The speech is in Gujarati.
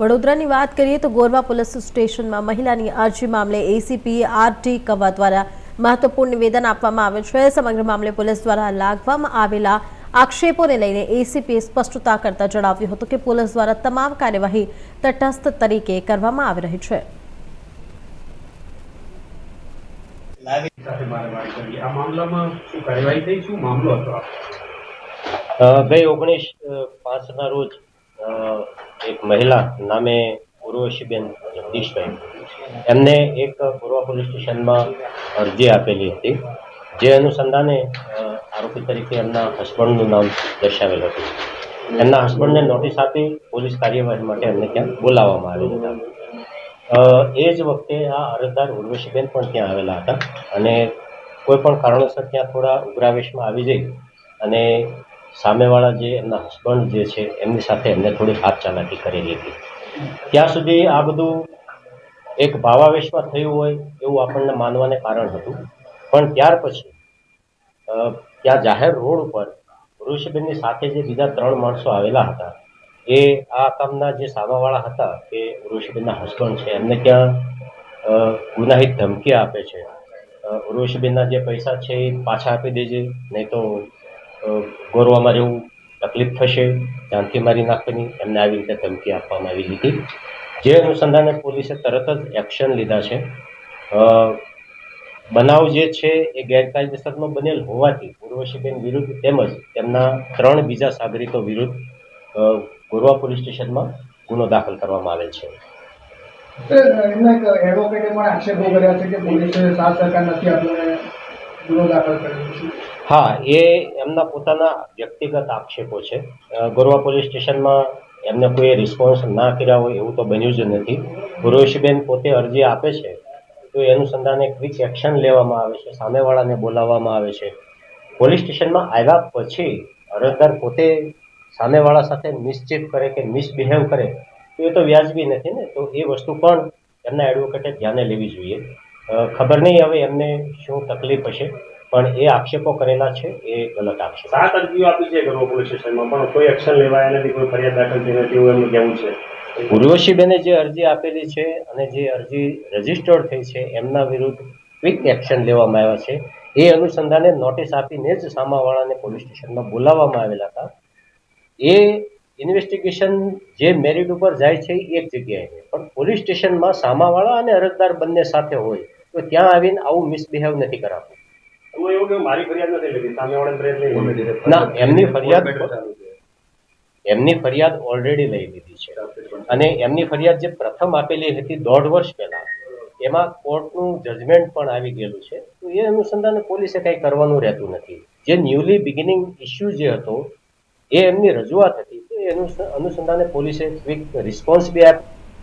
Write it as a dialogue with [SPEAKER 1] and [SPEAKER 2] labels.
[SPEAKER 1] વડોદરાની વાત કરીએ તો ગોરવા પોલીસ સ્ટેશનમાં મહિલાની અરજી મામલે એસીપી આરટી કવા દ્વારા મહત્વપૂર્ણ નિવેદન આપવામાં આવ્યું છે। સમગ્ર મામલે પોલીસ દ્વારા લાગવામાં આવેલા આક્ષેપોને લઈને એસીપીએ સ્પષ્ટતા કરતા જણાવ્યું હતું કે પોલીસ દ્વારા તમામ કાર્યવાહી તટસ્થ તરીકે કરવામાં આવી રહી છે।
[SPEAKER 2] ગઈ 19/5ના રોજ એક મહિલા નામે ઉર્વશીબેન જગદીશભાઈ એમને એક ગોરવા પોલીસ સ્ટેશનમાં અરજી આપેલી હતી, જે અનુસંધાને આરોપી તરીકે એમના હસબન્ડનું નામ દર્શાવેલ હતું। એમના હસબન્ડને નોટિસ આપી પોલીસ કાર્યવાહી માટે એમને ત્યાં બોલાવવામાં આવેલ હતા। એ જ વખતે આ અરજદાર ઉર્વશીબેન પણ ત્યાં આવેલા હતા અને કોઈ પણ કારણોસર ત્યાં થોડા ઉગ્રાવેશમાં આવી જઈ અને સામેવાળા જે એમના હસબન્ડ જે છે એમની સાથે એમને થોડી હાથ ચાલાકી કરેલી હતી। ત્યાં સુધી આ બધું એક ભાવાવેશમાં થયું હોય એવું આપણને માનવાને કારણ હતું, પણ ત્યાર પછી ત્યાં જાહેર રોડ ઉપર ઉર્વશીબેનની સાથે જે બીજા 3 માણસો આવેલા હતા, એ આ કામના જે સામાવાળા હતા કે ઉર્વશીબેનના હસબન્ડ છે એમને ત્યાં ગુનાહિત ધમકી આપે છે। ઉર્વશીબેનના જે પૈસા છે એ પાછા આપી દેજે, નહીં તો ગોરવામાં રહેવું તકલીફ થશે, જાનથી મારી નાખવાની, એમને આવી રીતે ધમકી આપવામાં આવી હતી। જે અનુસંધાને પોલીસે તરત જ એક્શન લીધા છે। બનાવ જે છે એ ગેરકાયદેસરનો બનેલ હોવાથી ઉર્વશીબેન વિરુદ્ધ તેમજ તેમના 3 બીજા સાગરીતો વિરુદ્ધ ગોરવા પોલીસ સ્ટેશનમાં ગુનો દાખલ કરવામાં આવેલ છે। હા, એ એમના પોતાના વ્યક્તિગત આક્ષેપો છે। ગોરવા પોલીસ સ્ટેશનમાં એમને કોઈ રિસ્પોન્સ ના કર્યા હોય એવું તો બન્યું જ નથી। ઉર્વશીબેન પોતે અરજી આપે છે તો એ અનુસંધાને ક્વિક એક્શન લેવામાં આવે છે, સામેવાળાને બોલાવવામાં આવે છે। પોલીસ સ્ટેશનમાં આવ્યા પછી અરજદાર પોતે સામેવાળા સાથે મિસચીફ કરે કે મિસબિહેવ કરે તો એ તો વ્યાજબી નથી ને, તો એ વસ્તુ પણ એમના એડવોકેટે ધ્યાને લેવી જોઈએ। ખબર નહીં હવે એમને શું તકલીફ હશે, પણ એ આક્ષેપો કરેલા છે એ ગલત આક્ષેપ।
[SPEAKER 3] 7 અરજીઓ આપી છે ગોરવા પોલીસ સ્ટેશનમાં, પણ કોઈ એક્શન લેવાયા નથી, કોઈ ફરિયાદ દાખલ થઈ નથી એવું એમનું કહેવું છે।
[SPEAKER 2] ઉર્વશીબેને જે અરજી આપેલી છે અને જે અરજી રજીસ્ટર્ડ થઈ છે એમના વિરુદ્ધ ક્વિક એક્શન લેવામાં આવ્યા છે। એ અનુસંધાને નોટિસ આપીને જ સામાવાળાને પોલીસ સ્ટેશનમાં બોલાવવામાં આવેલા હતા। એ ઇન્વેસ્ટિગેશન જે મેરિટ ઉપર જાય છે એ એક જગ્યાએ છે, પણ પોલીસ સ્ટેશનમાં સામાવાળા અને અરજદાર બંને સાથે હોય તો ત્યાં આવીને આવું મિસબિહેવ નથી કરાતું।
[SPEAKER 3] એવું કે મારી ફરિયાદ નથી લીધી, સામેવાળાની ફરિયાદ લઈ
[SPEAKER 2] ના, એમની ફરિયાદ ઓલરેડી લઈ લીધી છે અને એમની ફરિયાદ જે પ્રથમ આપેલી હતી 1.5 વર્ષ પહેલા, એમાં કોર્ટનું જજમેન્ટ પણ આવી ગયેલું છે, તો એ અનુસંધાને પોલીસે કંઈ કરવાનું રહેતું નથી। જે ન્યૂલી બિગિનિંગ ઇસ્યુ જે હતો એ એમની રજૂઆત હતી, તો એ અનુસંધાને પોલીસે ક્વિક રિસ્પોન્સ બી આપ્યો।